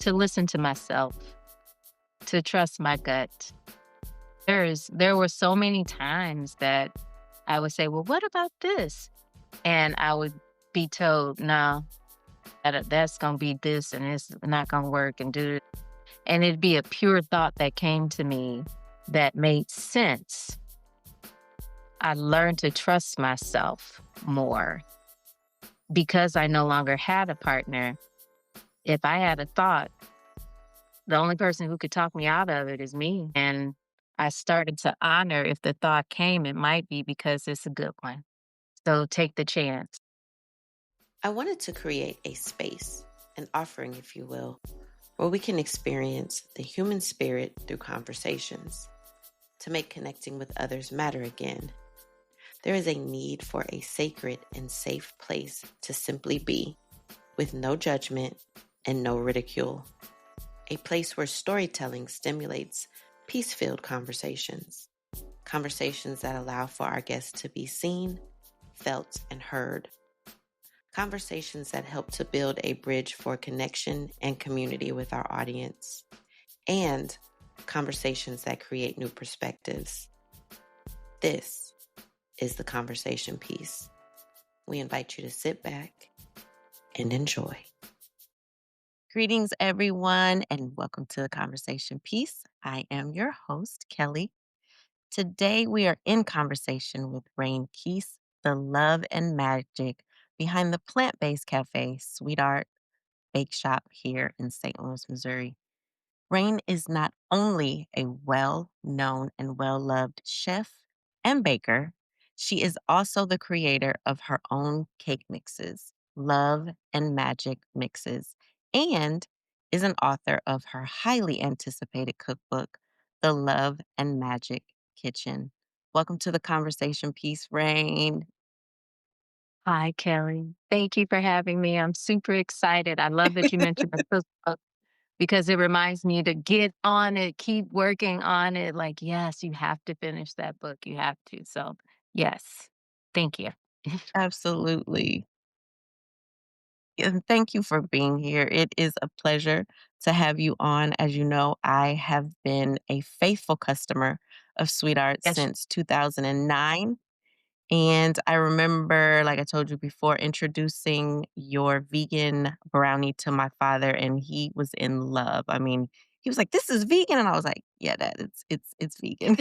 to listen to myself, to trust my gut. There were so many times that I would say, "Well, what about this?" And I would be told, "No, that's gonna be this, and it's not gonna work," and do it. And it'd be a pure thought that came to me that made sense. I learned to trust myself more because I no longer had a partner. If I had a thought, the only person who could talk me out of it is me. And I started to honor if the thought came, it might be because it's a good one. So take the chance. I wanted to create a space, an offering, if you will, where we can experience the human spirit through conversations to make connecting with others matter again. There is a need for a sacred and safe place to simply be, with no judgment and no ridicule. A place where storytelling stimulates peace-filled conversations. Conversations that allow for our guests to be seen, felt, and heard. Conversations that help to build a bridge for connection and community with our audience. And conversations that create new perspectives. This is the conversation piece. We invite you to sit back and enjoy. Greetings, everyone, and welcome to the conversation piece. I am your host, Keli. Today, we are in conversation with Reine Keis, the love and magic behind the plant-based cafe, SweetArt Bake Shop here in St. Louis, Missouri. Reine is not only a well-known and well-loved chef and baker, she is also the creator of her own cake mixes, Love and Magic Mixes, and is an author of her highly anticipated cookbook, The Love and Magic Kitchen. Welcome to the conversation piece, Reine. Hi, Kelly. Thank you for having me. I'm super excited. I love that you mentioned the cookbook because it reminds me to get on it, keep working on it. Like, yes, you have to finish that book. You have to. So, yes, thank you. Absolutely. And thank you for being here. It is a pleasure to have you on. As you know, I have been a faithful customer of SweetArt Yes, since 2009. And I remember, like I told you before, introducing your vegan brownie to my father, and he was in love. I mean, he was like, "This is vegan," and I was like, "Yeah, Dad, it's vegan."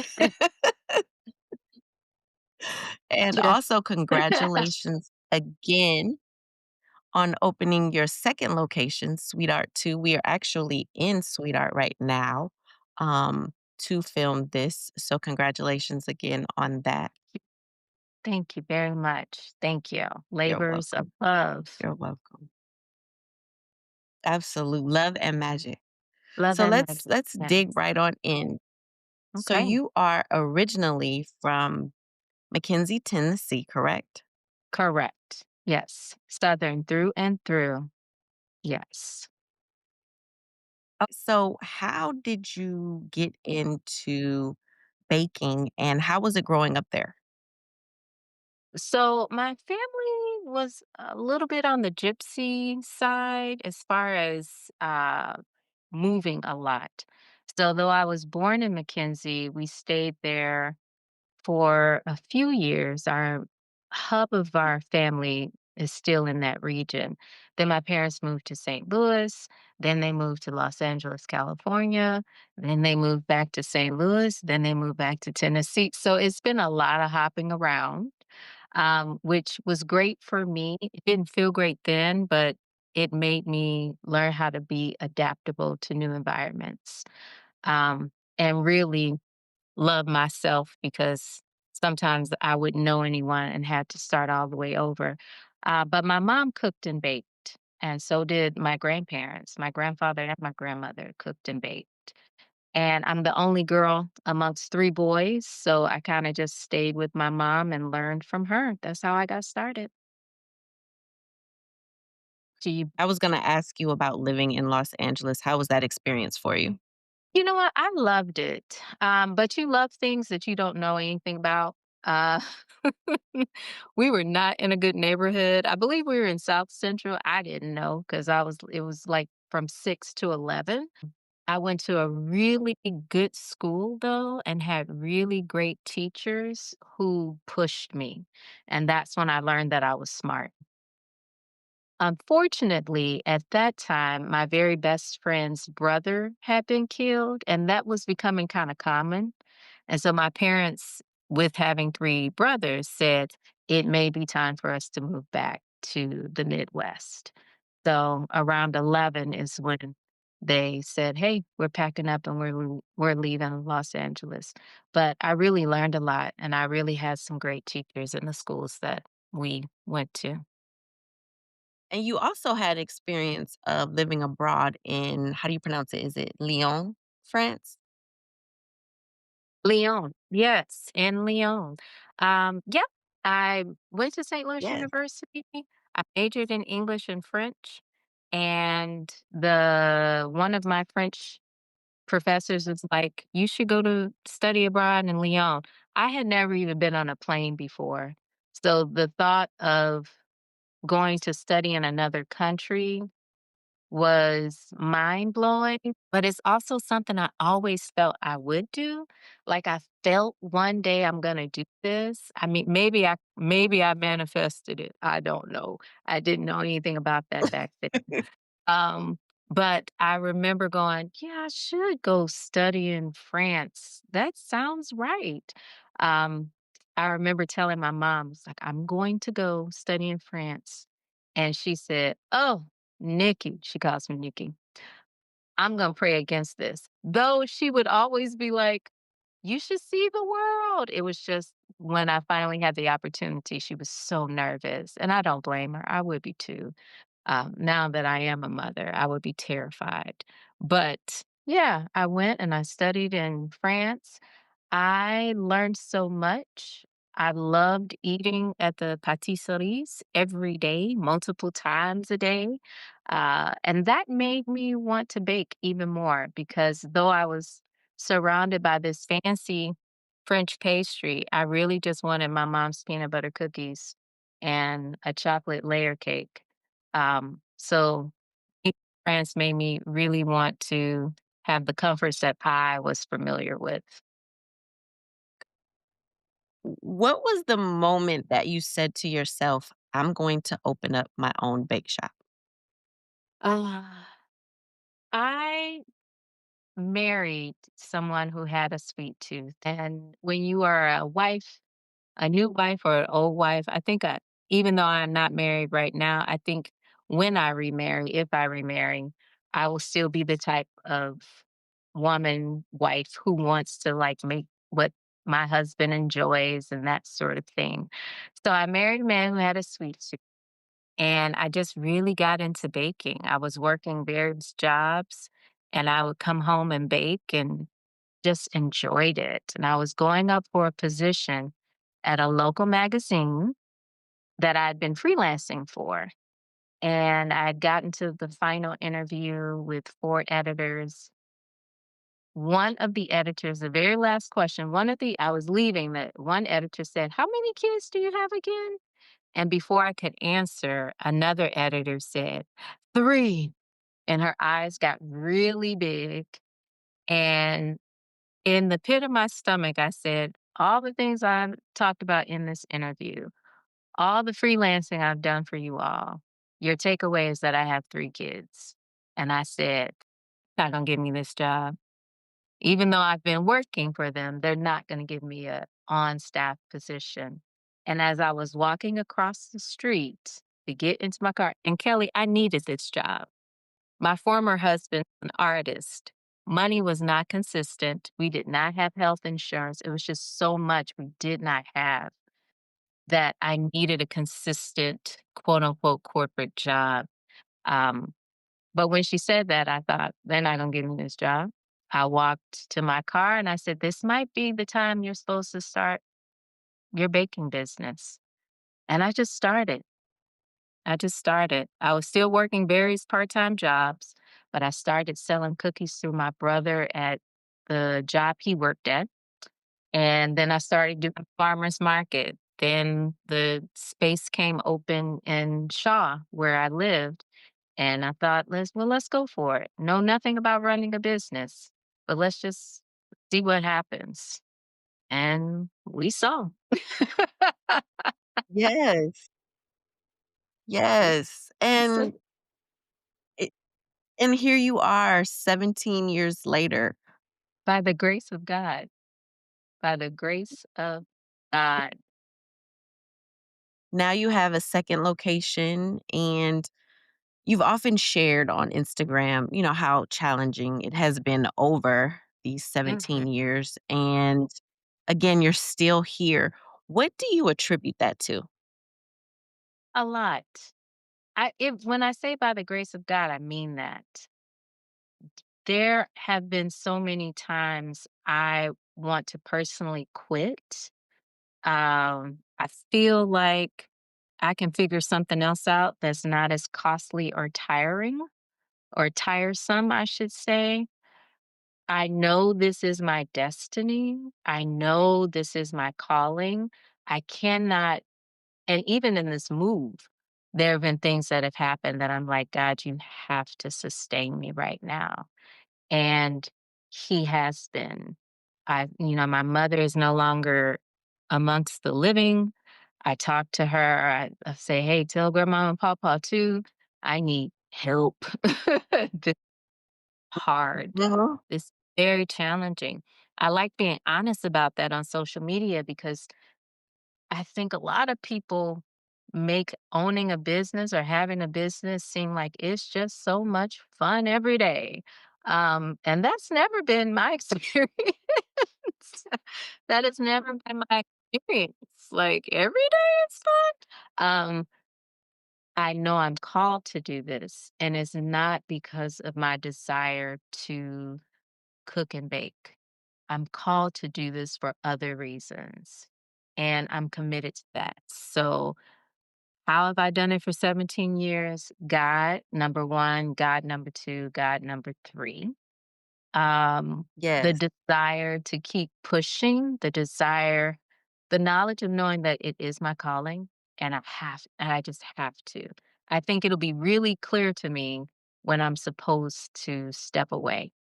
And yes. also, congratulations again on opening your second location, SweetArt 2. We are actually in SweetArt right now to film this. So, congratulations again on that. Thank you very much. Thank you. You're Labors of welcome. love. You're welcome. Absolute love and magic. Love So and let's magic. let's Yes. dig right on in. So Okay. you are originally from McKenzie, Tennessee, correct? Correct. Yes. Southern through and through. Yes. So how did you get into baking and how was it growing up there? So my family was a little bit on the gypsy side as far as moving a lot. So though I was born in McKenzie, we stayed there for a few years. Our hub of our family is still in that region. Then my parents moved to St. Louis. Then they moved to Los Angeles, California. Then they moved back to St. Louis. Then they moved back to Tennessee. So it's been a lot of hopping around, which was great for me. It didn't feel great then, but it made me learn how to be adaptable to new environments, and really love myself because sometimes I wouldn't know anyone and had to start all the way over. But my mom cooked and baked, and so did my grandparents. My grandfather and my grandmother cooked and baked. And I'm the only girl amongst three boys, so I kind of just stayed with my mom and learned from her. That's how I got started. Do you I was going to ask you about living in Los Angeles. How was that experience for you? You know what? I loved it. But you love things that you don't know anything about. Uh, we were not in a good neighborhood. I believe we were in South Central. I didn't know because it was like from 6 to 11. I went to a really good school though and had really great teachers who pushed me. And that's when I learned that I was smart. Unfortunately, at that time, my very best friend's brother had been killed, and that was becoming kind of common. And so my parents, with having three brothers, said it may be time for us to move back to the Midwest. So around 11 is when they said, "Hey, we're packing up and we're leaving Los Angeles." But I really learned a lot, and I really had some great teachers in the schools that we went to. And you also had experience of living abroad in, how do you pronounce it? Is it Lyon, France? Lyon, yes, in Lyon. Yep, I went to St. Louis Yes. University. I majored in English and French, and the one of my French professors was like, "You should go to study abroad in Lyon." I had never even been on a plane before, so the thought of going to study in another country was mind blowing, but it's also something I always felt I would do. Like I felt one day I'm gonna do this. I mean, maybe I manifested it. I don't know. I didn't know anything about that back then. Um, but I remember going, yeah, I should go study in France. That sounds right. Um, I remember telling my mom, "Was like, I'm going to go study in France." And she said, "Oh, Nikki," she calls me Nikki, "I'm gonna pray against this." Though she would always be like, "You should see the world." It was just when I finally had the opportunity, she was so nervous. And I don't blame her. I would be too. Now that I am a mother, I would be terrified. But yeah, I went and I studied in France. I learned so much. I loved eating at the pâtisseries every day, multiple times a day. And that made me want to bake even more because though I was surrounded by this fancy French pastry, I really just wanted my mom's peanut butter cookies and a chocolate layer cake. So eating in France made me really want to have the comforts that I was familiar with. What was the moment that you said to yourself, I'm going to open up my own bake shop? Uh, I married someone who had a sweet tooth. And when you are a wife, a new wife or an old wife, I think even though I'm not married right now, I think when I remarry, if I remarry, I will still be the type of woman, wife who wants to like make what my husband enjoys and that sort of thing. So I married a man who had a sweet tooth. And I just really got into baking. I was working various jobs and I would come home and bake and just enjoyed it. And I was going up for a position at a local magazine that I'd been freelancing for. And I had gotten to the final interview with four editors. One of the editors, the very last question, I was leaving, that one editor said, "How many kids do you have again?" And before I could answer, another editor said, "3." And her eyes got really big. And in the pit of my stomach, I said, "All the things I talked about in this interview, all the freelancing I've done for you all, your takeaway is that I have 3 kids." And I said, "Not gonna give me this job. Even though I've been working for them, they're not gonna give me a on-staff position." And as I was walking across the street to get into my car, and Kelly, I needed this job. My former husband, an artist. Money was not consistent. We did not have health insurance. It was just so much we did not have that I needed a consistent, quote unquote, corporate job. Um, but when she said that, I thought, they're not going to give me this job. I walked to my car and I said, "This might be the time you're supposed to start your baking business." And I just started. I just started. I was still working various part-time jobs, but I started selling cookies through my brother at the job he worked at. And then I started doing farmers market. Then the space came open in Shaw, where I lived. And I thought, let's go for it. Know nothing about running a business, but let's just see what happens. And we saw. Yes. Yes. So It and here you are 17 years later. By the grace of God, by the grace of God. Now you have a second location, and you've often shared on Instagram, how challenging it has been over these Mhm. 17 years. And again, you're still here. What do you attribute that to? A lot. When I say by the grace of God, I mean that. There have been so many times I want to personally quit. I feel like I can figure something else out that's not as costly or tiring or tiresome, I should say. I know this is my destiny. I know this is my calling. I cannot, and even in this move, there have been things that have happened that I'm like, God, you have to sustain me right now. And he has been. My mother is no longer amongst the living. I talk to her. I say, hey, tell grandma and papa too. I need help. This hard. Mhm. This very challenging. I like being honest about that on social media because I think a lot of people make owning a business or having a business seem like it's just so much fun every day. And that's never been my experience. That has never been my experience. Like every day it's fun. I know I'm called to do this, and it's not because of my desire to cook and bake. I'm called to do this for other reasons, and I'm committed to that. So, how have I done it for 17 years? God, number one, God, number two, God, number three. The Yes. desire to keep pushing, the knowledge of knowing that it is my calling and I just have to. I think it'll be really clear to me when I'm supposed to step away.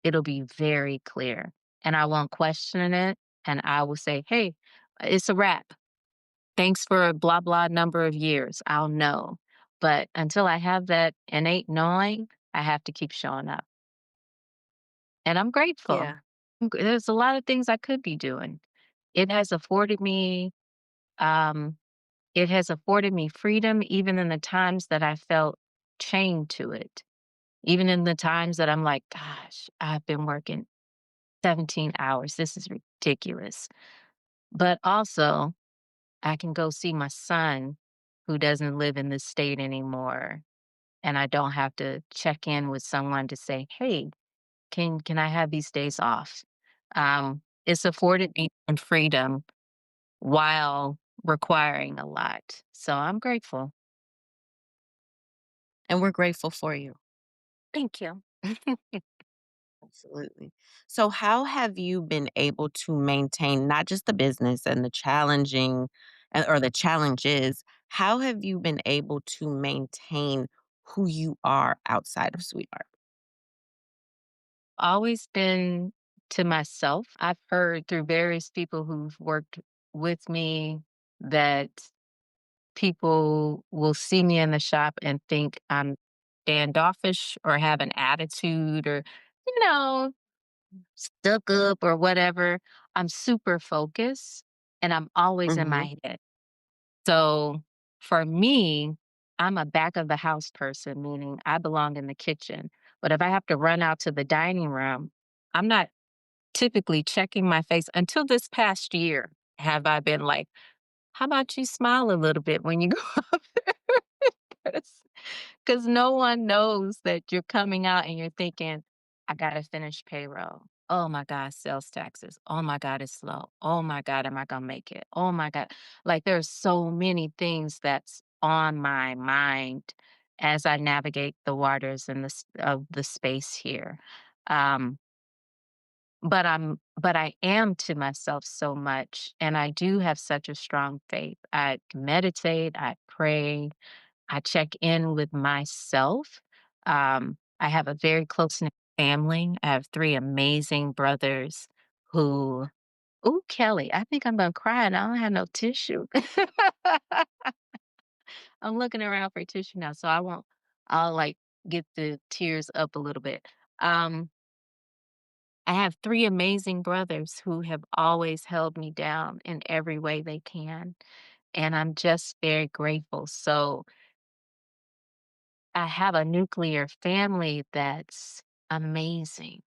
It'll be very clear, and I won't question it, and I will say, "Hey, it's a wrap. Thanks for blah, blah number of years." I'll know, but until I have that innate knowing, I have to keep showing up, and I'm grateful. Yeah. There's a lot of things I could be doing. It has afforded me, um, it has afforded me freedom even in the times that I felt chained to it. Even in the times that I'm like, "Gosh, I've been working 17 hours. This is ridiculous." But also, I can go see my son who doesn't live in this state anymore, and I don't have to check in with someone to say, "Hey, can I have these days off?" It's afforded me some freedom while requiring a lot. So I'm grateful. And we're grateful for you. Thank you. Absolutely. So, how have you been able to maintain not just the business and the challenging or the challenges? How have you been able to maintain who you are outside of Sweetheart? Always been to myself. I've heard through various people who've worked with me that people will see me in the shop and think I'm standoffish or have an attitude or, you know, stuck up or whatever. I'm super focused and I'm always in Hmm. my head. So for me, I'm a back of the house person, meaning I belong in the kitchen. But if I have to run out to the dining room, I'm not typically checking my face until this past year. Have I been like, how about you smile a little bit when you go up there? Because no one knows that you're coming out and you're thinking, I got to finish payroll. Oh my God, sales taxes. Oh my God, it's slow. Oh my God, am I going to make it? Oh my God. Like there's so many things that's on my mind as I navigate the waters and of the space here. Um, but I am to myself so much, and I do have such a strong faith. I meditate, I pray, I check in with myself. I have a very close knit family. I have three amazing brothers who, ooh, Kelly, I think I'm gonna cry and I don't have no tissue. I'm looking around for tissue now, so I'll like get the tears up a little bit. Um, I have three amazing brothers who have always held me down in every way they can. And I'm just very grateful. So I have a nuclear family that's amazing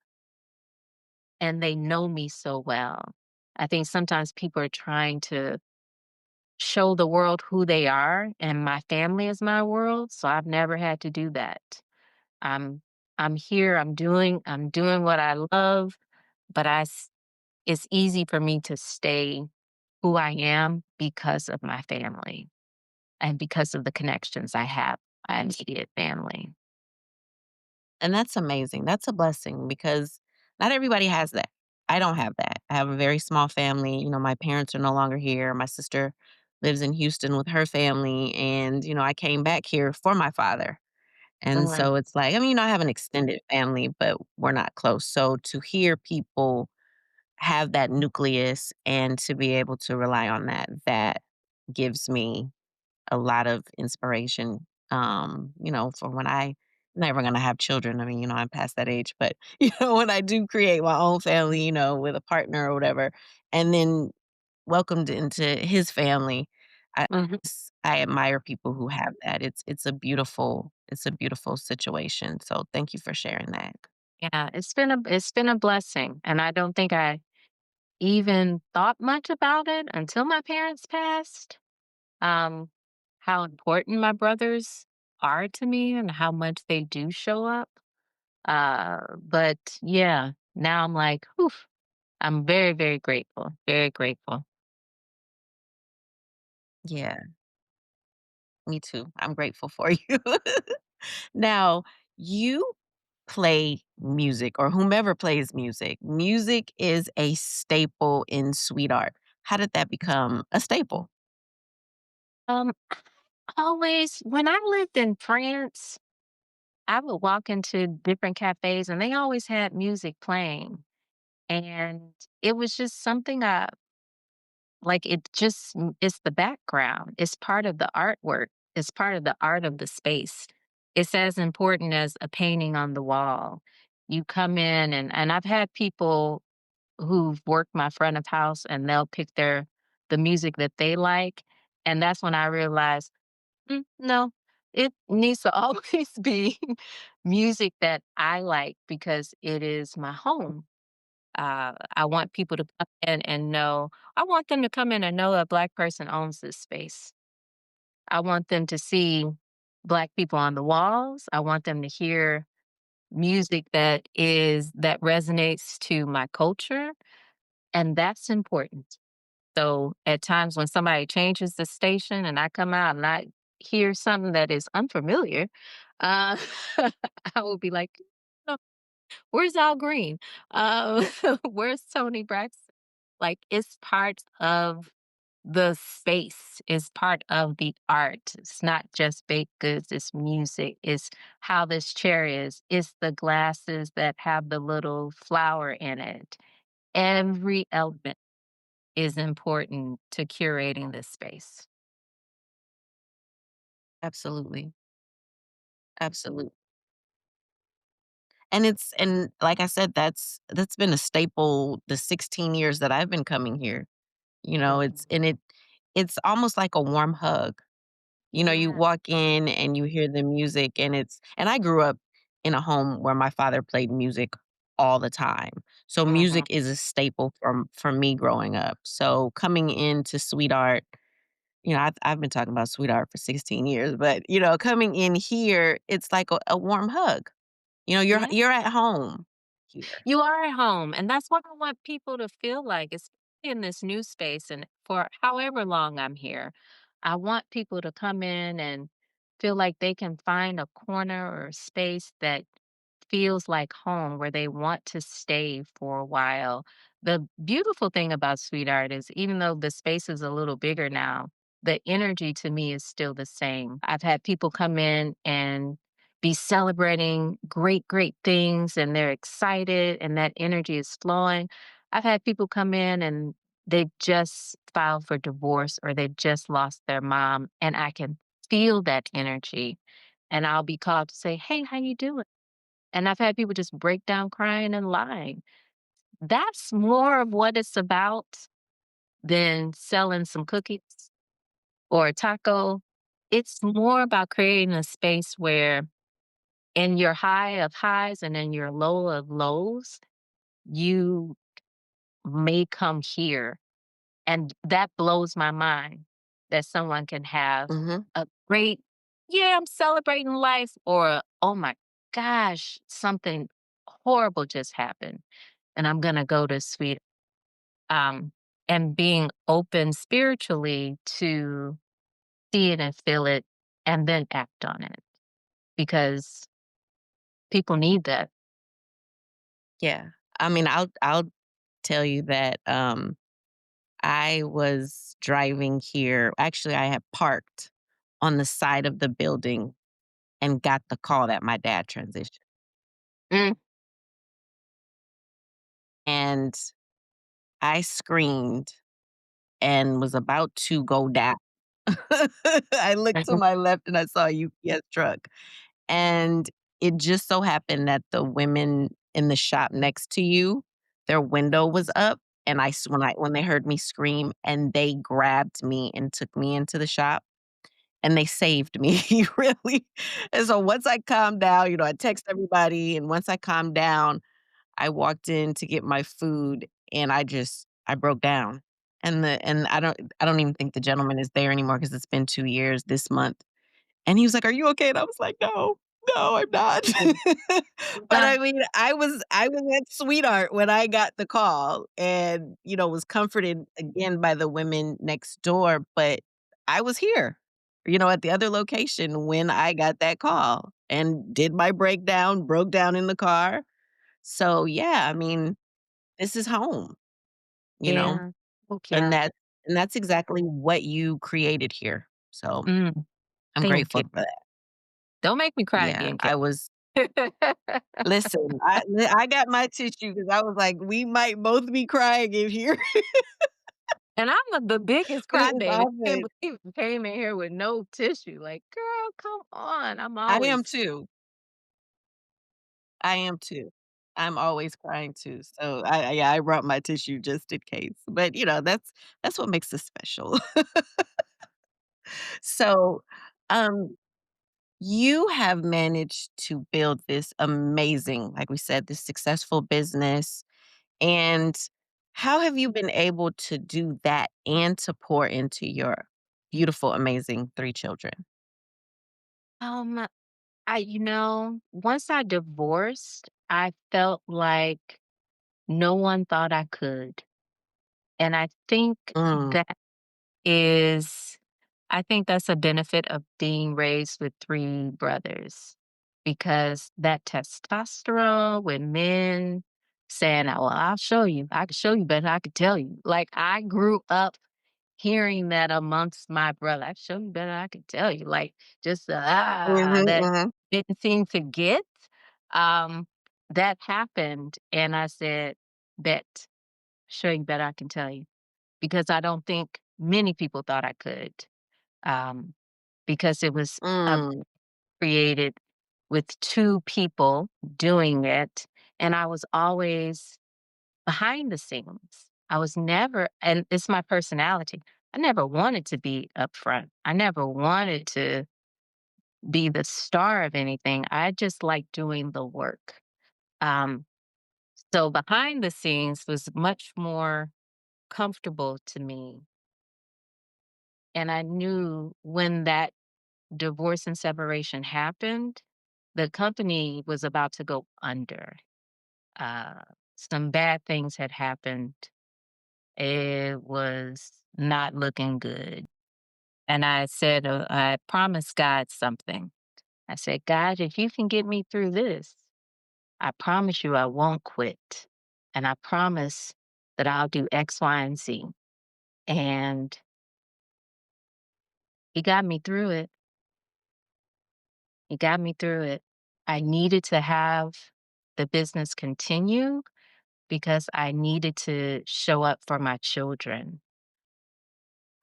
and they know me so well. I think sometimes people are trying to show the world who they are, and my family is my world. So I've never had to do that. I'm I'm here, I'm doing what I love, but it's easy for me to stay who I am because of my family and because of the connections I have, my immediate family. And that's amazing. That's a blessing because not everybody has that. I don't have that. I have a very small family. My parents are no longer here. My sister lives in Houston with her family. And, I came back here for my father. And Mm, so it's like, I mean, I have an extended family, but we're not close. So to hear people have that nucleus and to be able to rely on that, that gives me a lot of inspiration, for when I never gonna have children. I mean, I'm past that age, but, when I do create my own family, with a partner or whatever, and then welcomed into his family, I mhm. I admire people who have that. It's a beautiful situation. So thank you for sharing that. Yeah, it's been a blessing, and I don't think I even thought much about it until my parents passed. Um, how important my brothers are to me and how much they do show up. But yeah, now I'm like, whew, I'm very, very grateful, very grateful. Yeah, me too. I'm grateful for you. Now, you play music or whomever plays music. Music is a staple in sweet art. How did that become a staple? Um, always when I lived in France, I would walk into different cafes and they always had music playing. And it was just something like it just it's the background. It's part of the artwork. It's part of the art of the space. It's as important as a painting on the wall. You come in and I've had people who've worked my front of house and they'll pick the music that they like. And that's when I realized, no, it needs to always be music that I like because it is my home. I want people to come in and know, I want them to come in and know a Black person owns this space. I want them to see Black people on the walls. I want them to hear music that resonates to my culture, and that's important. So at times when somebody changes the station and I come out and I hear something that is unfamiliar, uh, I will be like, "Oh, where's Al Green? Uh, where's Tony Braxton?" Like, it's part of the space, it's part of the art. It's not just baked goods, it's music, it's how this chair is, it's the glasses that have the little flower in it. Every element is important to curating this space. Absolutely. Absolutely. And like I said, that's been a staple the 16 years that I've been coming here. Mhm. It's almost like a warm hug. You Yeah. walk in and you hear the music and I grew up in a home where my father played music all the time. So Mhm. music is a staple for me growing up. So coming into sweetheart, I've been talking about sweetheart for 16 years, but coming in here, it's like a warm hug. Yeah. You're at home here. You are at home, and that's what I want people to feel like, especially in this new space and for however long I'm here. I want people to come in and feel like they can find a corner or a space that feels like home where they want to stay for a while. The beautiful thing about Sweet Art is even though the space is a little bigger now, the energy to me is still the same. I've had people come in and be celebrating great, great things and they're excited and that energy is flowing. I've had people come in and they've just filed for divorce or they've just lost their mom and I can feel that energy and I'll be called to say, "Hey, how you doing?" And I've had people just break down crying and lying. That's more of what it's about than selling some cookies or a taco. It's more about creating a space where in your high of highs and in your low of lows, you may come here. And that blows my mind that someone can have Mhm. a great, yeah, I'm celebrating life, or oh my gosh, something horrible just happened. And I'm gonna go to sweet um and being open spiritually to see it and feel it and then act on it because people need that. Yeah. I mean, I'll tell you that, I was driving here actually, I had parked on the side of the building and got the call that my dad transitioned, Mm. and I screamed and was about to go down. I looked to my left and I saw a UPS truck, and it just so happened that the women in the shop next to you, their window was up, and when they heard me scream, and they grabbed me and took me into the shop, and they saved me, really. And so once I calmed down, I text everybody, and once I calmed down, I walked in to get my food, and I broke down. And I don't even think the gentleman is there anymore because 'cause it's been 2 years this month. And he was like, "Are you okay?" And I was like, "No, no, I'm not." Mm. But Uh, I mean, I was at SweetArt when I got the call and, was comforted again by the women next door, but I was here, at the other location when I got that call and did my breakdown, broke down in the car. So, yeah, I mean, this is home, you know? yeah. Oh, And yeah. that's exactly what you created here. So, Mm, I'm thank grateful you. for that. Don't make me cry Yeah, again, I was Kate. listen, I got my tissue because I was like, "We might both be crying in here," And I'm the biggest but it was crybaby. all I can't good. believe you came in here with no tissue. Like, girl, come on. I'm I am always too. I am too. I'm always crying too, so I brought my tissue just in case, but, that's what makes us special. So, um, you have managed to build this amazing, like we said, this successful business. And how have you been able to do that and to pour into your beautiful, amazing 3 children? um once I divorced, I felt like no one thought I could. And Mm, is I think that's a benefit of being raised with 3 brothers because that testosterone with men saying, "Oh, well, I'll show you. I can show you better I could tell you." Like, I grew up hearing that amongst my brother. "I show you better I could tell you." Like, just, mhm, that mhm. didn't seem to get. Um, that happened, and I said, "Bet. Show you better I can tell you." Because I don't think many people thought I could, um, because it was Mm, created with 2 people doing it, and I was always behind the scenes. I was never, and it's my personality. I never wanted to be up front. I never wanted to be the star of anything. I just like doing the work. Um, so behind the scenes was much more comfortable to me, and I knew when that divorce and separation happened, the company was about to go under. Uh, some bad things had happened. It was not looking good. And I said, I promised God something. I said, "God, if you can get me through this, I promise you I won't quit. And I promise that I'll do X, Y, and Z." And He got me through it. He got me through it. I needed to have the business continue because I needed to show up for my children.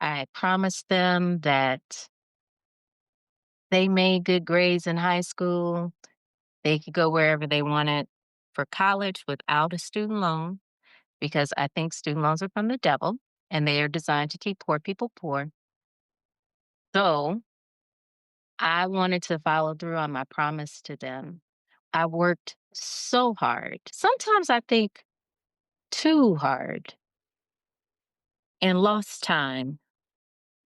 I promised them that they made good grades in high school. They could go wherever they wanted for college without a student loan because I think student loans are from the devil and they are designed to keep poor people poor. So I wanted to follow through on my promise to them. I worked so hard. Sometimes I think too hard and lost time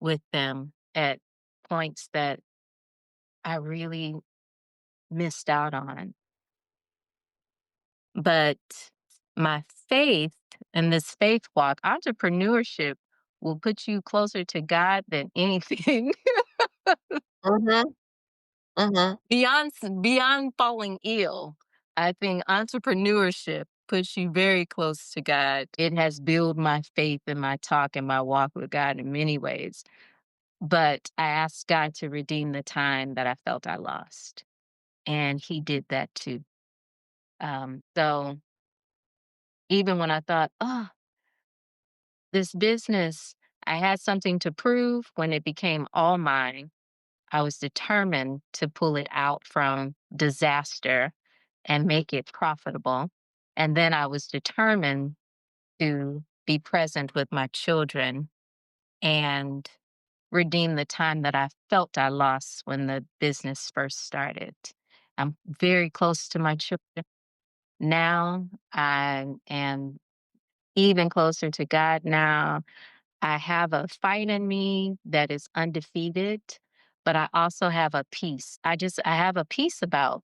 with them at points that I really missed out on. But my faith and this faith walk, entrepreneurship will put you closer to God than anything. Mhm, mhm. Beyond falling ill, I think entrepreneurship puts you very close to God. It has built my faith and my talk and my walk with God in many ways. But I asked God to redeem the time that I felt I lost. And he did that too. So even when I thought, oh, this business, I had something to prove when it became all mine. I was determined to pull it out from disaster and make it profitable. And then I was determined to be present with my children and redeem the time that I felt I lost when the business first started. I'm very close to my children now. I am even closer to God now. I have a fight in me that is undefeated, but I also have a peace. I have a peace about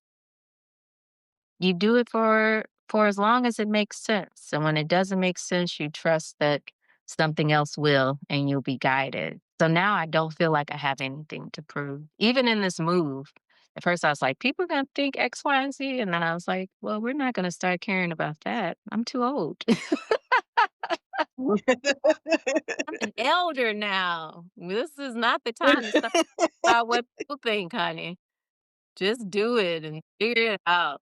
you do it for as long as it makes sense. And when it doesn't make sense, you trust that something else will and you'll be guided. So now I don't feel like I have anything to prove. Even in this move, at first I was like, people are gonna think X, Y, and Z. And then I was like, well, we're not gonna start caring about that. I'm too old. I'm an elder now. This is not the time to start about what people think, honey. Just do it and figure it out.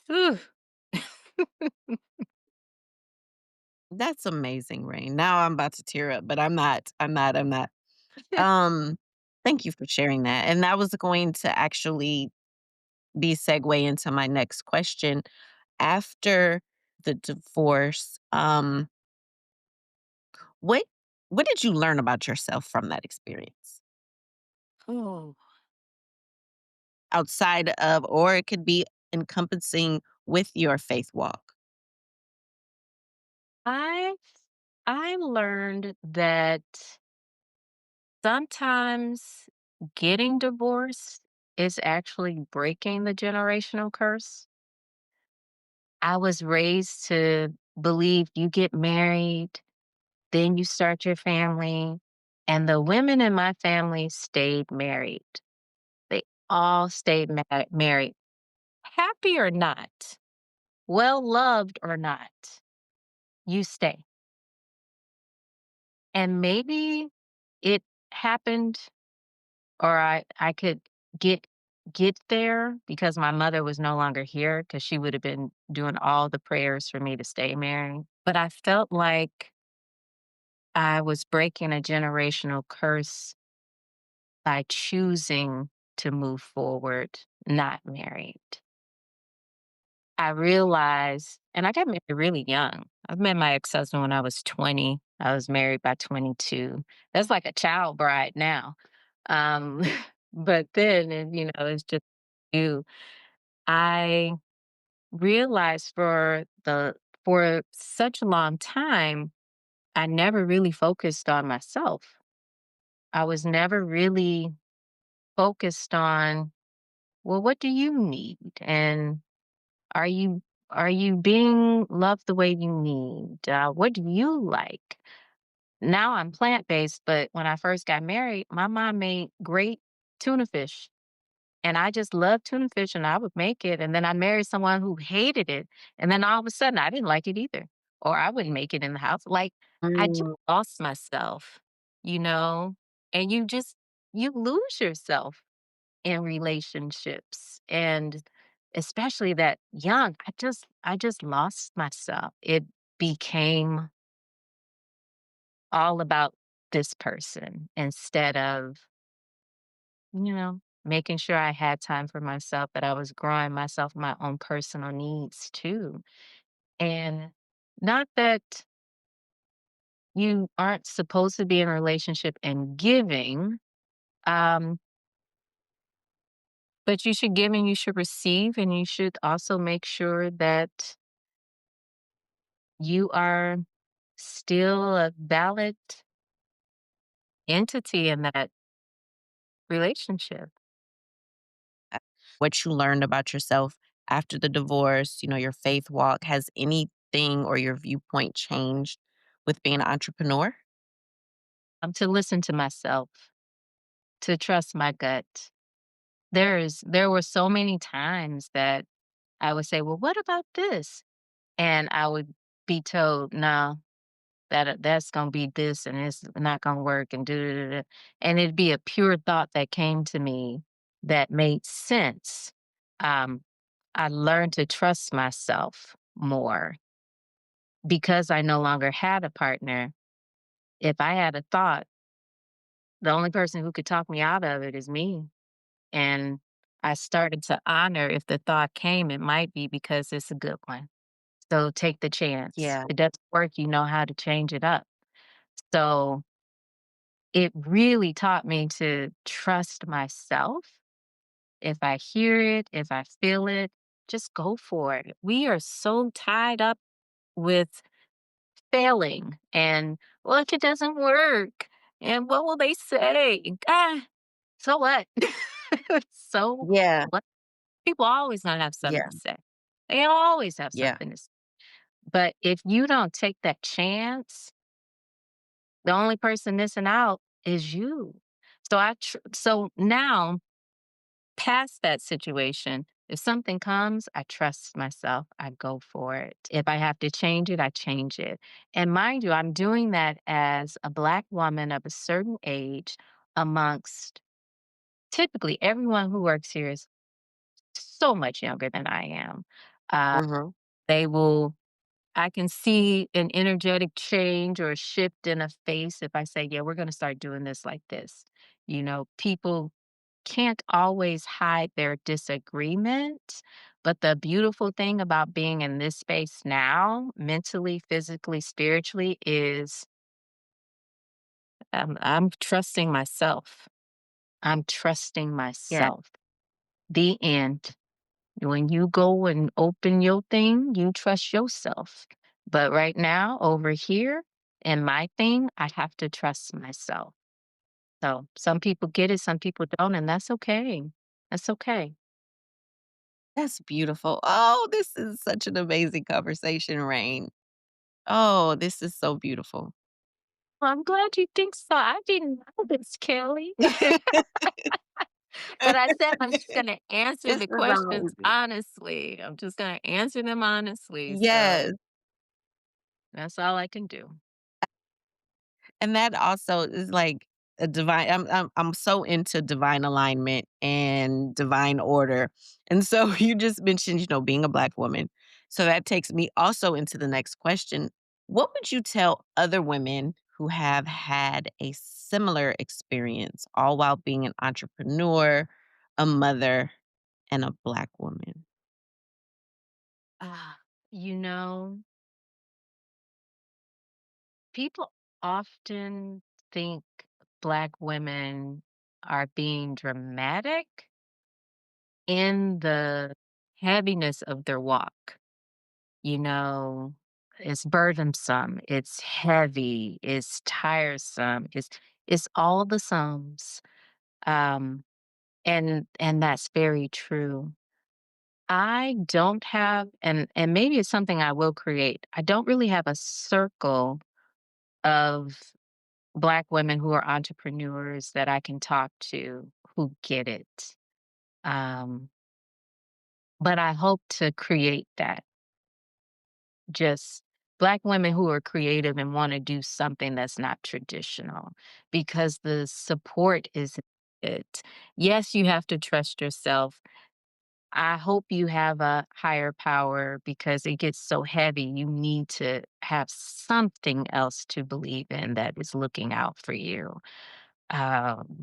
Whew. That's amazing, Rain. Now I'm about to tear up, but I'm not. I'm not. Um, Thank you for sharing that. And that was going to actually be segue into my next question. After the divorce, what what did you learn about yourself from that experience? Oh, Outside of, or it could be encompassing with your faith walk. I I learned that sometimes getting divorced is actually breaking the generational curse. I was raised to believe you get married, then you start your family, and the women in my family stayed married. They all stayed married, happy or not, well loved or not, you stay. And maybe it happened or I could get get there because my mother was no longer here because she would have been doing all the prayers for me to stay married. But I felt like I was breaking a generational curse by choosing to move forward not married. I realized, and I got married really young. I met my ex-husband when I was 20. I was married by 22. That's like a child bride now. Um, but then, and, it's just you. I realized for such a long time, I never really focused on myself. I was never really focused on, well, what do you need? And are you are you being loved the way you need? What do you like? Now I'm plant-based, but when I first got married, my mom made great tuna fish. And I just loved tuna fish and I would make it. And then I married someone who hated it. And then all of a sudden I didn't like it either. Or I wouldn't make it in the house. Like I just Mm, lost myself, you know? And you just you lose yourself in relationships, and especially that young, I just lost myself. It became all about this person instead of, making sure I had time for myself, but I was growing myself my own personal needs too. And not that you aren't supposed to be in a relationship and giving, um, but you should give and you should receive, and you should also make sure that you are still a valid entity in that relationship. What you learned about yourself after the divorce, your faith walk, has anything or your viewpoint changed with being an entrepreneur? To listen to myself, to trust my gut. There were so many times that I would say, "Well, what about this?" And I would be told, "No, that's gonna be this, and it's not gonna work," and do da da da. And it'd be a pure thought that came to me that made sense. Um, I learned to trust myself more because I no longer had a partner. If I had a thought, the only person who could talk me out of it is me. And I started to honor if the thought came, it might be because it's a good one. So take the chance. Yeah, If it doesn't work, you know how to change it up. So it really taught me to trust myself. If I hear it, if I feel it, just go for it. We are so tied up with failing and, well, if it doesn't work, and what will they say? Ah, so what? So yeah, what? People always gonna have something yeah, to say. They always have yeah. something to say. But if you don't take that chance, the only person missing out is you. So now, past that situation, if something comes, I trust myself. I go for it. If I have to change it, I change it. And mind you, I'm doing that as a Black woman of a certain age amongst typically everyone who works here is so much younger than I am. Uh, Mhm. they will I can see an energetic change or a shift in a face if I say, "Yeah, we're gonna start doing this like this." People can't always hide their disagreement, but the beautiful thing about being in this space now, mentally, physically, spiritually, is I'm trusting myself. I'm trusting Yeah, myself. The end. When you go and open your thing, you trust yourself. But right now, over here, in my thing, I have to trust myself. So some people get it, some people don't, and that's okay. That's okay. that's beautiful. Oh, this is such an amazing conversation, Rain. Oh, this is so beautiful. Well, I'm glad you think so. I didn't know this, Kelly. But I said I'm just going to answer This the is questions amazing. honestly. I'm just going to answer them honestly. So Yes. that's all I can do. And that also is like a divine I'm so into divine alignment and divine order. And so you just mentioned, being a Black woman. So that takes me also into the next question. What would you tell other women who have had a similar experience, all while being an entrepreneur, a mother, and a Black woman? Ah, you know, people often think Black women are being dramatic in the heaviness of their walk. You know, it's burdensome, it's heavy, it's tiresome, it's all the sums. Um, and that's very true. I don't have, and maybe it's something I will create. I don't really have a circle of Black women who are entrepreneurs that I can talk to who get it. Um, but I hope to create that. Just Black women who are creative and want to do something that's not traditional because the support is it. Yes, you have to trust yourself. I hope you have a higher power because it gets so heavy. You need to have something else to believe in that is looking out for you.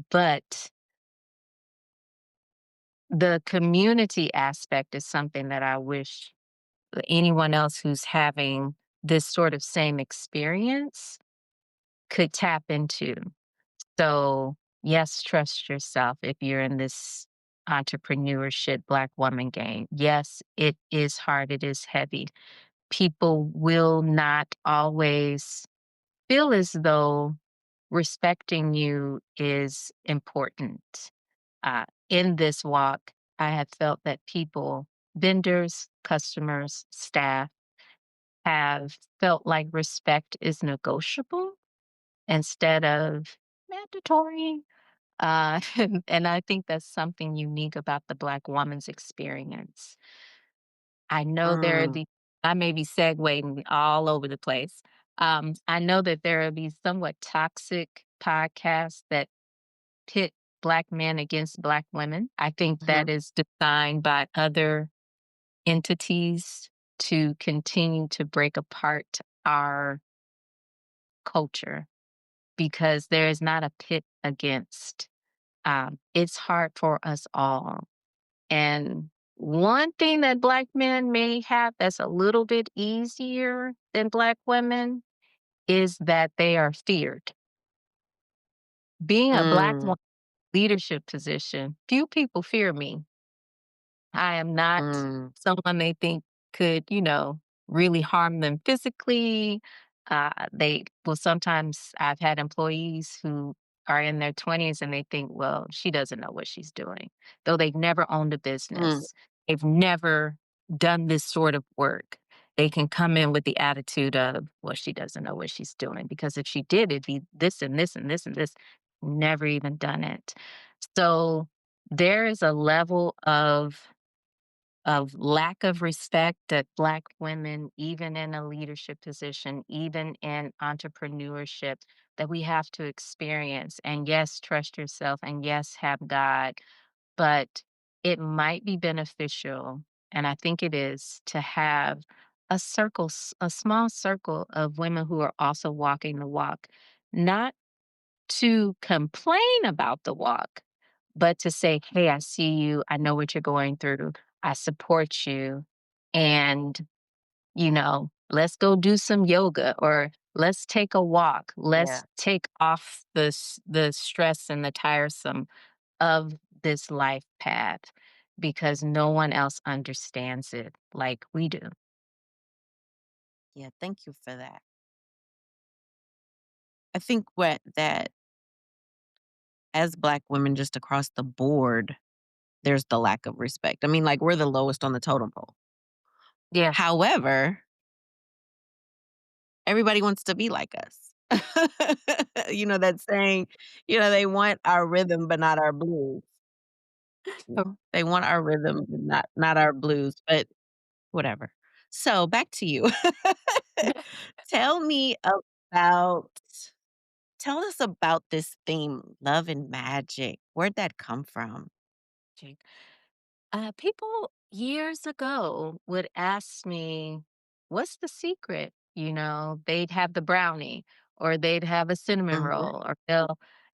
But the community aspect is something that I wish anyone else who's having this sort of same experience could tap into. So, yes, trust yourself if you're in this entrepreneurship Black woman game. Yes, it is hard, it is heavy. People will not always feel as though respecting you is important. In this walk, I have felt that people, vendors, customers, staff, have felt like respect is negotiable instead of mandatory. And I think that's something unique about the Black woman's experience. I know there are Mm, the I may be segueing all over the place. I know that there are these somewhat toxic podcasts that pit Black men against Black women. I think that mhm, is designed by other entities to continue to break apart our culture because there is not a pit against. It's hard for us all. And one thing that Black men may have that's a little bit easier than Black women is that they are feared. Being a Black mm, woman leadership position, few people fear me. I am not mm, someone they think could, really harm them physically. They well, sometimes I've had employees who are in their 20s and they think, well, she doesn't know what she's doing, though they've never owned a mm, business. They've never done this sort of work. They can come in with the attitude of, well, she doesn't know what she's doing because if she did, it'd be this and this and this and this. Never even done it. So there is a level of lack of respect that Black women, even in a leadership position, even in entrepreneurship, that we have to experience. And yes, trust yourself, and yes, have God, but it might be beneficial, and I think it is, to have a small circle of women who are also walking the walk, not to complain about the walk, but to say, "Hey, I see you. I know what you're going through. I support you. And, let's go do some yoga or let's take a walk. yeah, Let's take off the stress and the tiresome of this life path because no one else understands it like we do." yeah, thank you for that. I think what that as Black women just across the board, there's the lack of respect. I mean, like, we're the lowest on the totem pole. Yeah. However, everybody wants to be like us. That saying, they want our rhythm, but not our blues. They want our rhythm, but not our blues, but whatever. So, back to you. Tell me about tell us about this theme, love and magic. Where'd that come from? People years ago would ask me, "What's the secret?" They'd have the brownie or they'd have a cinnamon Mhm. roll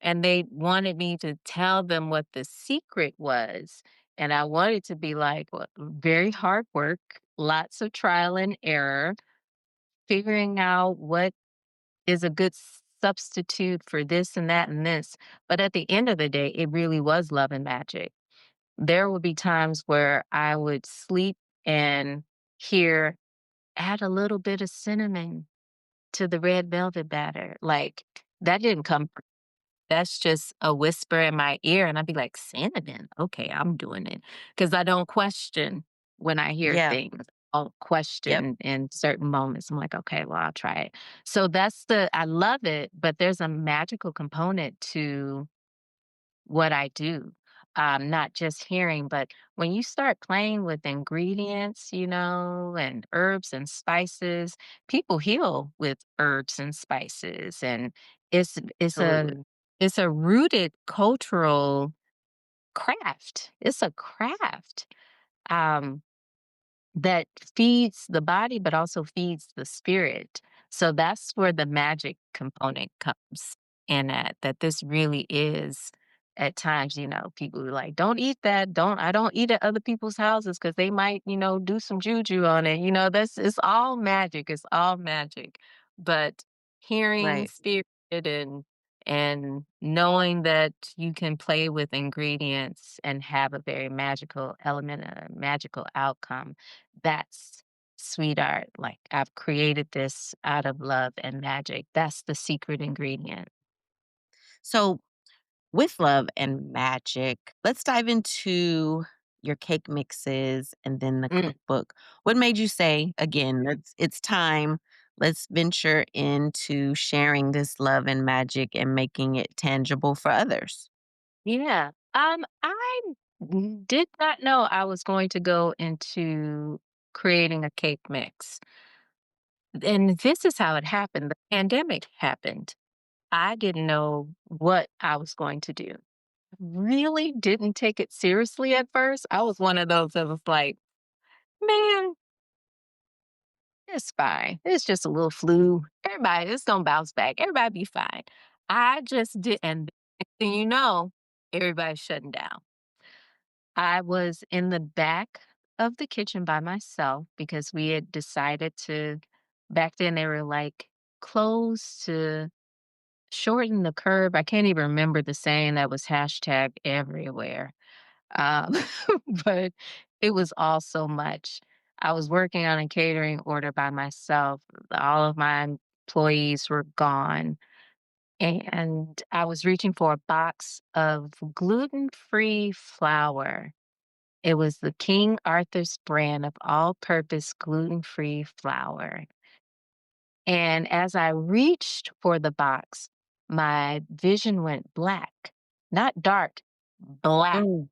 and they wanted me to tell them what the secret was. And I wanted to be like, well, very hard work, lots of trial and error, figuring out what is a good substitute for this and that and this. But at the end of the day, it really was love and magic. There would be times where I would sleep and hear, "Add a little bit of cinnamon to the red velvet batter." Like, that didn't come that's just a whisper in my ear, and I'd be like, "Cinnamon? Okay, I'm doing it, because I don't question when I hear Yeah. things. I'll Yep. question in certain moments. I'm like, "Okay, well, I'll try it." So I love it, but there's a magical component to what I do. Not just hearing, but when you start playing with ingredients, and herbs and spices, people heal with herbs and spices. And it's a Absolutely. It's a rooted cultural craft. It's a craft. Um, that feeds the body, but also feeds the spirit. So that's where the magic component comes in at, that this really is at times, people are like, don't eat that. I don't eat at other people's houses because they might, do some juju on it. It's all magic. It's all magic. But hearing Right. spirit and knowing that you can play with ingredients and have a very magical element, a magical outcome, that's sweet art. Like, I've created this out of love and magic. That's the secret ingredient. So, with love and magic, let's dive into your cake mixes and then the Mm, cookbook. What made you say, again, it's time. Let's venture into sharing this love and magic and making it tangible for others. yeah. I did not know I was going to go into creating a cake mix. And this is how it happened. The pandemic happened. I didn't know what I was going to do. Really didn't take it seriously at first. I was one of those that was like, man, it's fine. It's just a little flu. Everybody, it's gonna bounce back. Everybody be fine. I just did, and next thing you know, everybody's shutting down. I was in the back of the kitchen by myself because we had decided to, back then they were like, close to shorten the curve. I can't even remember the saying that was hashtag everywhere. Um, but it was all so much. I was working on a catering order by myself. All of my employees were gone. And I was reaching for a box of gluten free flour. It was the King Arthur's brand of all purpose gluten free flour. And as I reached for the box, my vision went black, not dark, black. Mm,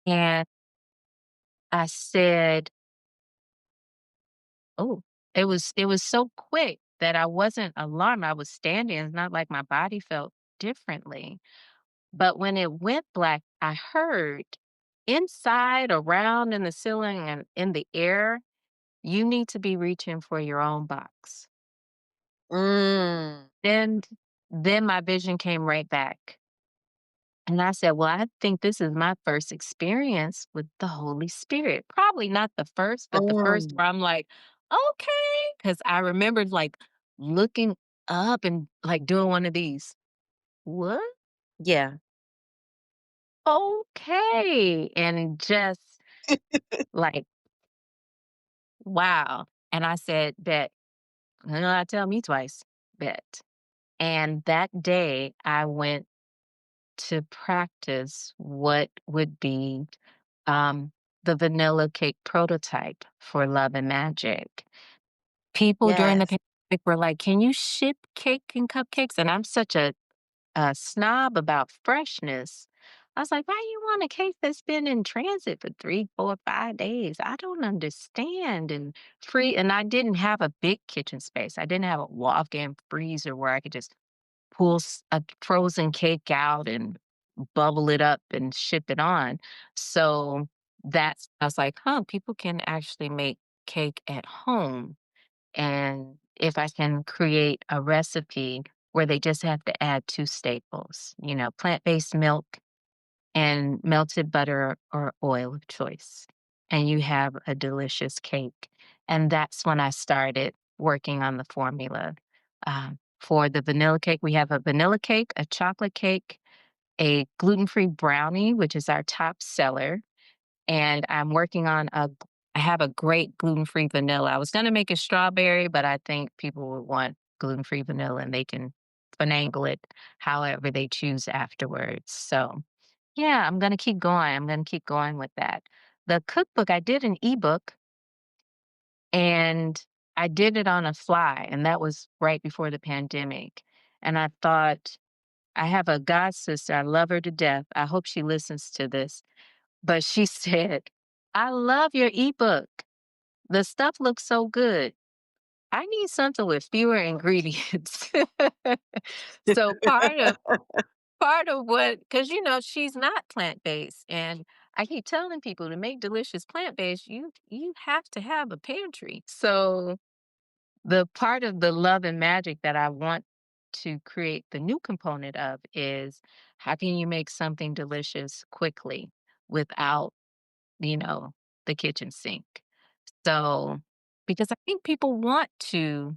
And I said, "Oh." It was so quick that I wasn't alarmed. I was standing. It's not like my body felt differently. But when it went black, I heard inside, around in the ceiling and in the air, you need to be reaching for your own box. mm, Then then my vision came right back. And I said, "Well, I think this is my first experience with the Holy Spirit." Probably not the first, but the first mm. where I'm like, "Okay," because I remembered, like, looking up and, like, doing one of these, "What? Yeah. Okay," and just, like, "Wow." And I said, "Bet." Not tell me twice, "Bet." And that day, I went to practice what would be um, the vanilla cake prototype for Love and Magic. People during the Yes. pandemic were like, "Can you ship cake and cupcakes?" And I'm such a snob about freshness. I was like, "Why you want a cake that's been in transit for 3, 4, 5 days? I don't understand." And I didn't have a big kitchen space. I didn't have a walk-in freezer where I could just pull a frozen cake out and bubble it up and ship it on. So I was like, huh, people can actually make cake at home. And if I can create a recipe where they just have to add two staples, plant based milk and melted butter or oil of choice, and you have a delicious cake. And that's when I started working on the formula. For the vanilla cake, we have a vanilla cake, a chocolate cake, a gluten-free brownie, which is our top seller, and I'm working on I have a great gluten-free vanilla. I was gonna make it strawberry, but I think people would want gluten-free vanilla, and they can finagle it however they choose afterwards. So, yeah, I'm gonna keep going. I'm gonna keep going with that. The cookbook, I did an ebook, and I did it on a fly, and that was right before the pandemic, and I thought, I have a god sister. I love her to death. I hope she listens to this. But she said, "I love your ebook. The stuff looks so good. I need something with fewer ingredients. So part of what, because she's not plant-based, and I keep telling people to make delicious plant-based, you have to have a pantry. So the part of the love and magic that I want to create the new component of is how can you make something delicious quickly without, you know, the kitchen sink? So, because I think people want to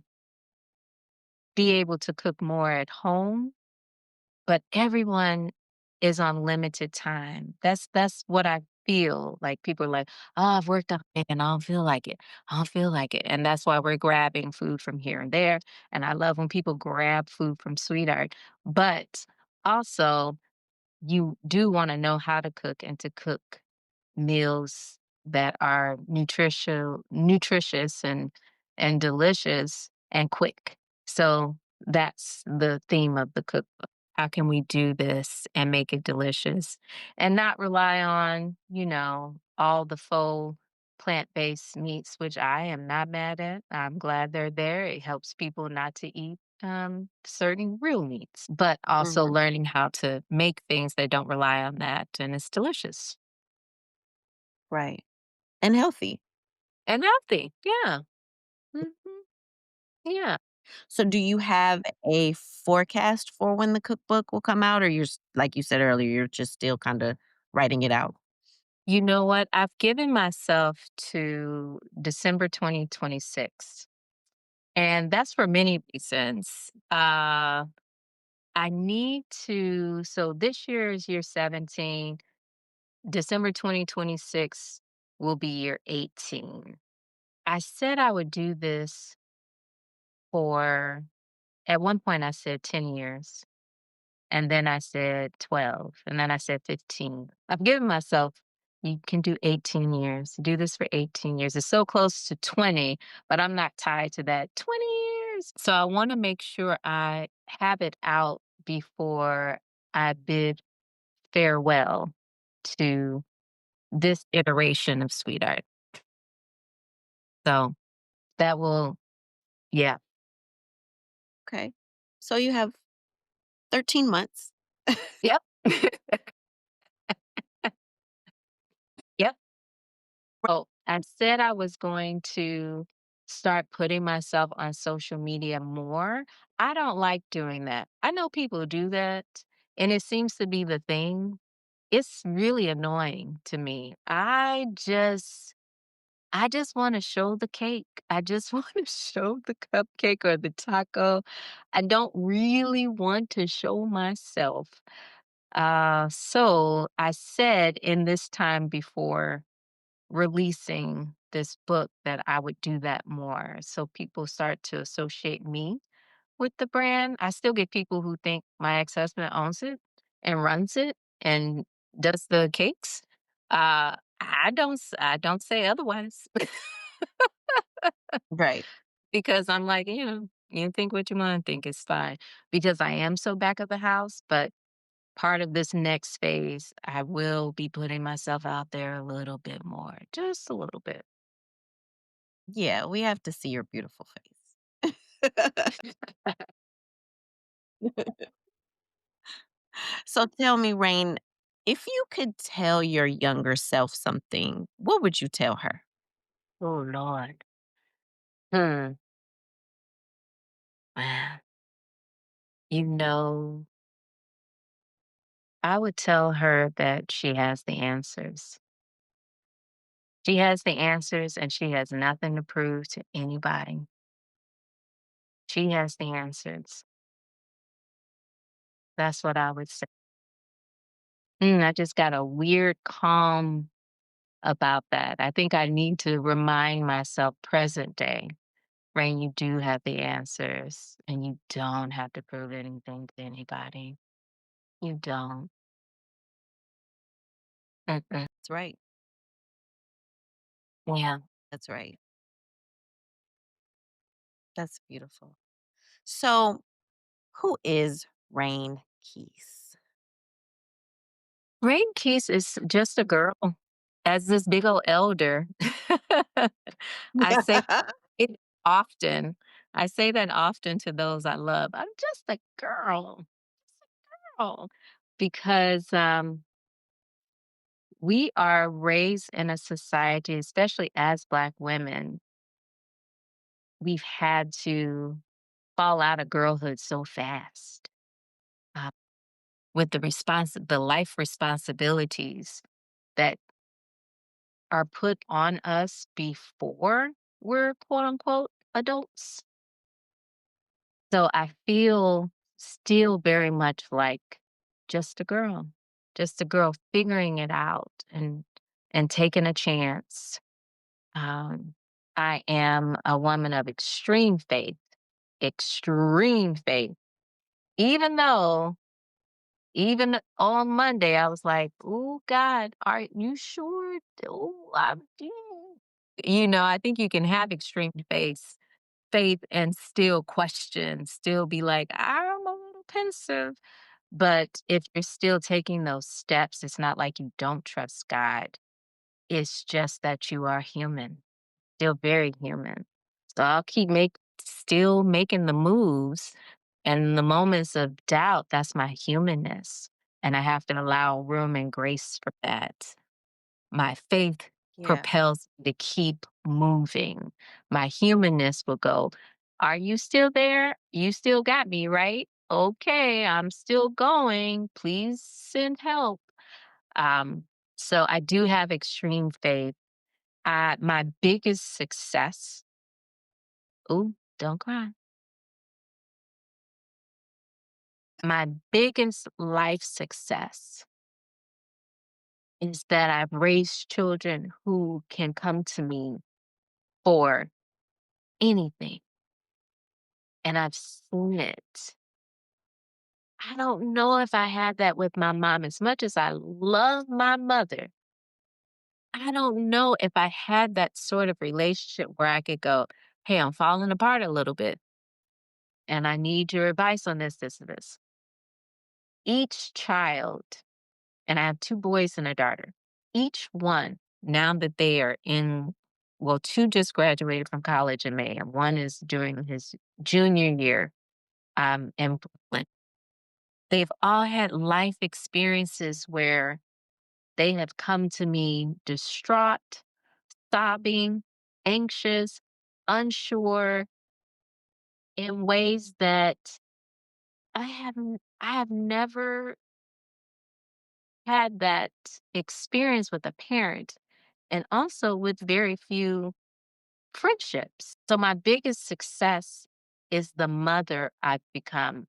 be able to cook more at home, but everyone is on limited time. That's what I feel like. People are like, "Oh, I've worked on it and I don't feel like it. I don't feel like it." And that's why we're grabbing food from here and there. And I love when people grab food from SweetArt. But also, you do want to know how to cook and to cook meals that are nutritious and delicious and quick. So that's the theme of the cookbook. How can we do this and make it delicious and not rely on, all the faux plant-based meats, which I am not mad at. I'm glad they're there. It helps people not to eat certain real meats, but also Mhm. learning how to make things that don't rely on that and it's delicious. Right. And healthy. And healthy, yeah. Mhm, yeah. So do you have a forecast for when the cookbook will come out, or like you said earlier, you're just still kinda writing it out? You know what? I've given myself to December 2026, and that's for many reasons. I need to so this year is year 17, December 2026 will be year 18. I said I would do this for at one point I said 10 years. And then I said 12, and then I said 15. I've given myself, you can do 18 years. Do this for 18 years. It's so close to 20, but I'm not tied to that 20 years. So I want to make sure I have it out before I bid farewell to this iteration of SweetArt. So that will, yeah. Okay. So you have 13 months. Yep. Yep. Oh, I said I was going to start putting myself on social media more. I don't like doing that. I know people do that, and it seems to be the thing. It's really annoying to me. I just want to show the cake. I just want to show the cupcake or the taco. I don't really want to show myself. So I said in this time before releasing this book that I would do that more. So people start to associate me with the brand. I still get people who think my ex-husband owns it and runs it and does the cakes. I don't say otherwise Right. because I'm like, you think what you want to think is fine because I am so back of the house, but part of this next phase, I will be putting myself out there a little bit more, just a little bit. Yeah, we have to see your beautiful face. So tell me, Rain, if you could tell your younger self something, what would you tell her? Oh, Lord. Hmm. Man. You know, I would tell her that she has the answers. She has the answers and she has nothing to prove to anybody. She has the answers. That's what I would say. I just got a weird calm about that. I think I need to remind myself present day, Rain, you do have the answers and you don't have to prove anything to anybody. You don't. Mm-mm. That's right. Yeah. That's right. That's beautiful. So, who is Rain Keys? Reine Keis is just a girl, as this big old elder. I say it. often. I say that often to those I love. I'm just a girl, because we are raised in a society, especially as Black women, we've had to fall out of girlhood so fast, uh, with the life responsibilities that are put on us before we're quote unquote adults. So I feel still very much like just a girl, just a girl figuring it out and taking a chance. Um, I am a woman of extreme faith. Even though, even on Monday, I was like, "Oh God, are you sure? Oh, I think you can have extreme faith and still question, still be like, I'm a little pensive. But if you're still taking those steps, it's not like you don't trust God. It's just that you are human, still very human. So I'll still making the moves. And in the moments of doubt, that's my humanness. And I have to allow room and grace for that. My faith Yeah. propels me to keep moving. My humanness will go, "Are you still there? You still got me, right? Okay, I'm still going. Please send help." Um, so I do have extreme faith. My biggest success, ooh, don't cry. My biggest life success is that I've raised children who can come to me for anything, and I've seen it. I don't know if I had that with my mom. As much as I love my mother, I don't know if I had that sort of relationship where I could go, "Hey, I'm falling apart a little bit, and I need your advice on this, and this." Each child, and I have 2 boys and a daughter. Each one, now that they are well, 2 just graduated from college in May, and 1 is doing his junior year, in Brooklyn. They've all had life experiences where they have come to me distraught, sobbing, anxious, unsure in ways that I have never had that experience with a parent, and also with very few friendships. So my biggest success is the mother I've become.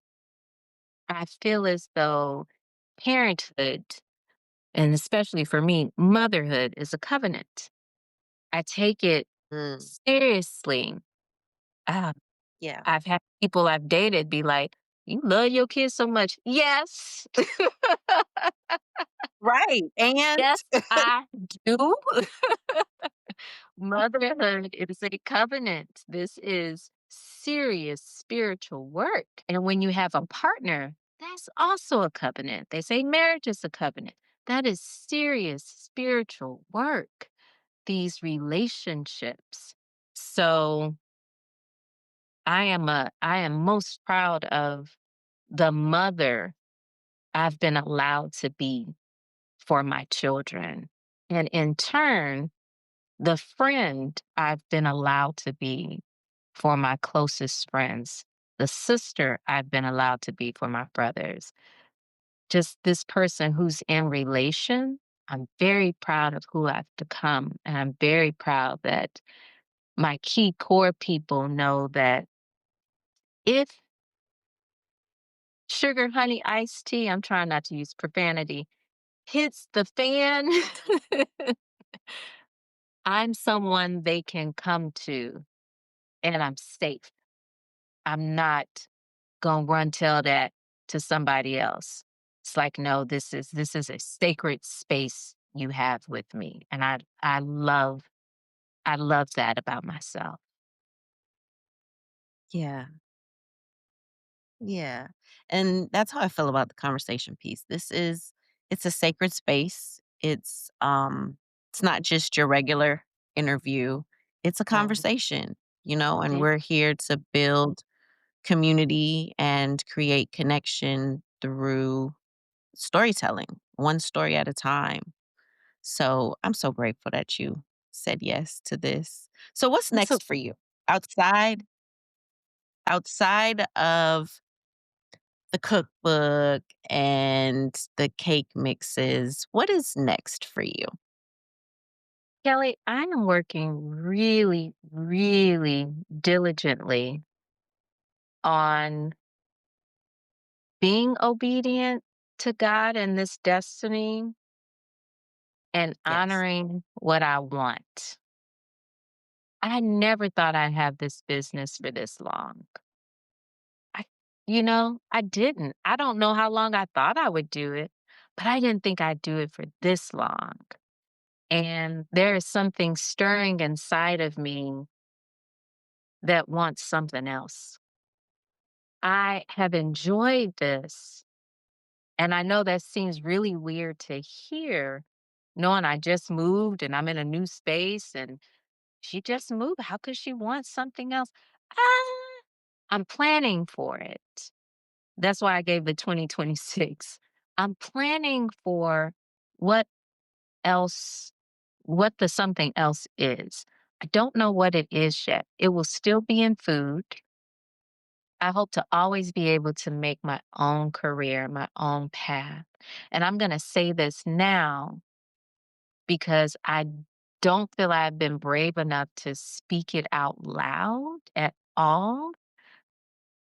I feel as though parenthood, and especially for me, motherhood is a covenant. I take it Mm, seriously. Uh, yeah. I've had people I've dated be like, "You love your kids so much." Yes. Right, and Yes, I do. Motherhood is a covenant. This is serious spiritual work. And when you have a partner, that's also a covenant. They say marriage is a covenant. That is serious spiritual work, these relationships. So I am most proud of the mother I've been allowed to be for my children. And in turn, the friend I've been allowed to be for my closest friends, the sister I've been allowed to be for my brothers, just this person who's in relation. I'm very proud of who I've become. And I'm very proud that my key core people know that if sugar, honey, iced tea, I'm trying not to use profanity, hits the fan, I'm someone they can come to and I'm safe. I'm not gonna run tell that to somebody else. It's like, no, this is a sacred space you have with me. And I love that about myself. yeah, yeah, and that's how I feel about the conversation piece. It's a sacred space. It's not just your regular interview. It's a Mm. conversation. and Yeah, we're here to build community and create connection through storytelling, one story at a time. So I'm so grateful that you said yes to this. So what's that's so next for you? Outside outside of the cookbook and the cake mixes, what is next for you? Kelly, I am working really, really diligently on being obedient to God and this destiny and Yes. honoring what I want. I never thought I'd have this business for this long. I, I didn't. I don't know how long I thought I would do it, but I didn't think I'd do it for this long. And there is something stirring inside of me that wants something else. I have enjoyed this. And I know that seems really weird to hear, knowing I just moved and I'm in a new space and she just moved. How could she want something else? Ah, I'm planning for it. That's why I gave the 2026. I'm planning for what else, what the something else is. I don't know what it is yet. It will still be in food. I hope to always be able to make my own career, my own path. And I'm going to say this now because I don't feel I've been brave enough to speak it out loud at all,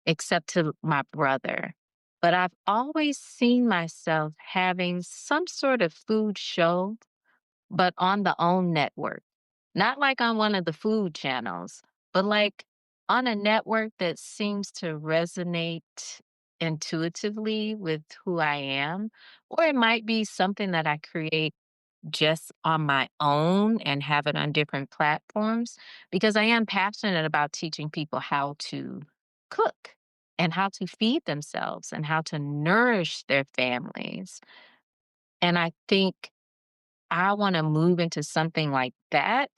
except to my brother. But I've always seen myself having some sort of food show, but on the OWN network. Not like on one of the food channels, but like on a network that seems to resonate intuitively with who I am. Or it might be something that I create just on my own and have it on different platforms because I am passionate about teaching people how to cook and how to feed themselves and how to nourish their families. And I think I want to move into something like that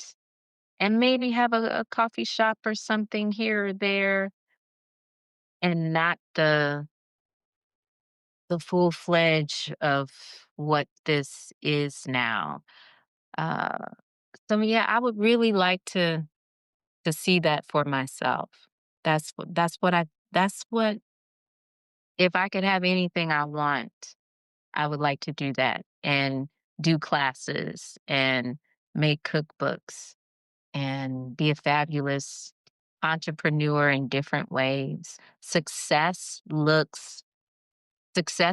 and maybe have a coffee shop or something here or there and not the full fledged of what this is now. Uh, so yeah, I would really like to see that for myself. That's what if I could have anything I want, I would like to do that and do classes and make cookbooks and be a fabulous entrepreneur in different ways. Success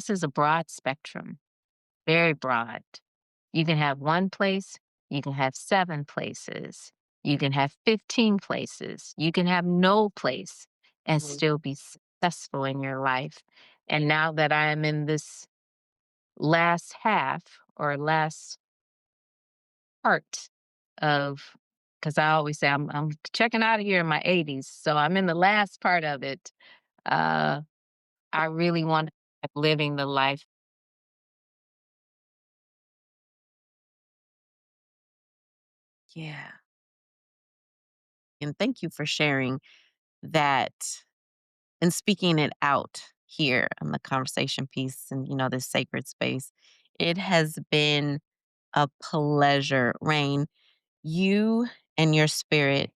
is a broad spectrum, very broad. You can have one place, you can have seven places, you can have 15 places, you can have no place and Mhm. still be successful in your life. And now that I am in this last half or last part of, because I always say I'm checking out of here in my 80s. So I'm in the last part of it. Uh, I really want to keep living the life. Yeah. And thank you for sharing that and speaking it out here on the conversation piece and, this sacred space. It has been a pleasure. Rain, you and your spirit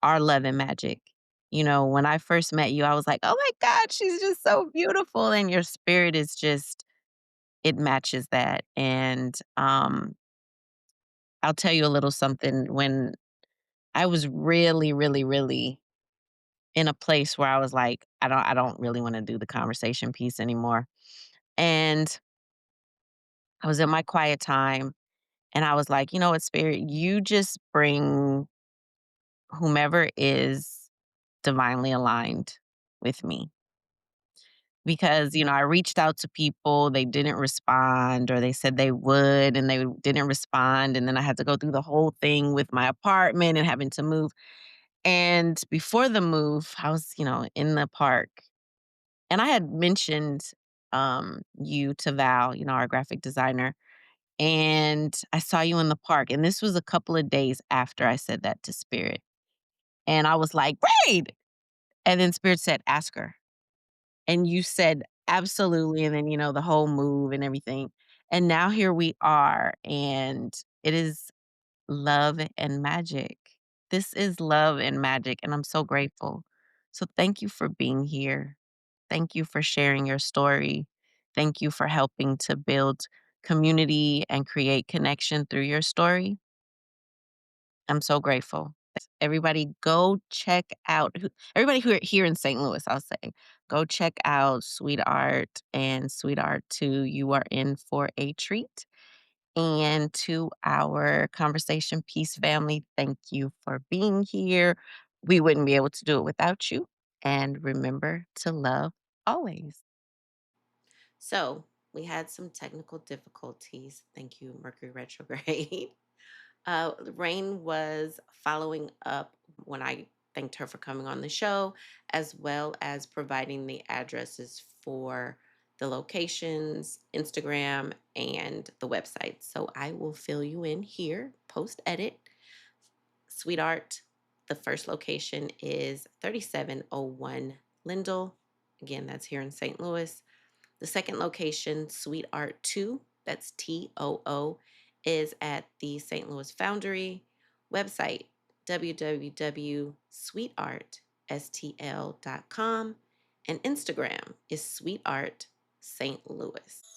are love and magic. When I first met you, I was like, oh my God, she's just so beautiful. And your spirit is just, it matches that. And I'll tell you a little something. When I was really, really, really in a place where I was like, I don't really want to do the conversation piece anymore. And I was in my quiet time and I was like, you know what, spirit, you just bring whomever is divinely aligned with me. Because, I reached out to people, they didn't respond, or they said they would and they didn't respond. And then I had to go through the whole thing with my apartment and having to move. And before the move, I was, in the park. And I had mentioned you to Val, our graphic designer. And I saw you in the park. And this was a couple of days after I said that to Spirit. And I was like, "Great!" And then Spirit said, "Ask her." And you said, "Absolutely," and then, the whole move and everything. And now here we are, and it is love and magic. This is love and magic, and I'm so grateful. So thank you for being here. Thank you for sharing your story. Thank you for helping to build community and create connection through your story. I'm so grateful. Everybody go check out everybody who are here in St. Louis, I'll say, go check out SweetArt and SweetArt 2. You are in for a treat. And to our Conversation Peace family, thank you for being here. We wouldn't be able to do it without you. And remember to love always. So we had some technical difficulties. Thank you, Mercury retrograde. Rain was following up when I thanked her for coming on the show, as well as providing the addresses for the locations, Instagram, and the website. So I will fill you in here post edit. Sweetheart, the first location is 3701 Lindell. Again, that's here in St. Louis. The second location, Sweet Art 2, that's TOO, is at the St. Louis Foundry. Website, www.sweetartstl.com. And Instagram is Sweet Art St. Louis.